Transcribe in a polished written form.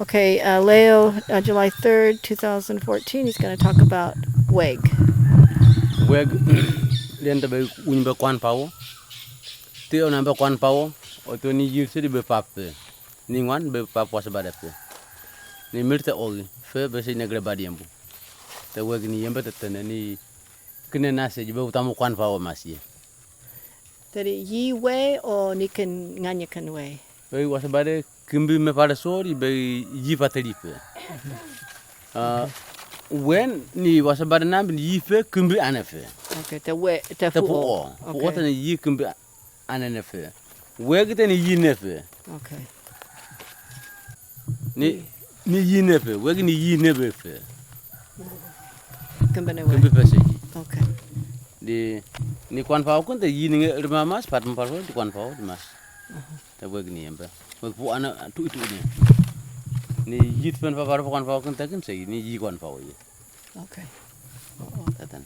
Okay, Leo, July 3rd, 2014, he's going to talk about Weg. Weg lenta be unbe kwan pawo. Ti ona be kwan pawo, o to ni yirse di be pape. Ni wan be papwa sabada pe. Ni mirte ogi, fe be se negre badiambu. Te weg ni yembe tetene ni kene nase jibe utamu kwan pawo masye. Tadi yi we o nikan nganyakan we? Be wasabade kimbi me pada sori be yifa teripe. When ni wasabade nambi yife kimbi anefe. Okay, te we, te Puqo. Puqo tene yi kimbi anefe. Weg tene yi nefe. Okay. Ni yi nefe, weg ni yi nefe fe. Kimbi we. Kimbi pese yi. Okay. Ni kwan pao kun te yi ni rima mas pat mparwo di kwan pao di mas. Te weg ni yembe. Weg pu ana tu itu ni. Ni yit pen pa kwan pao kun te kun se ni yi kwan pao yi. Okay. Tatan.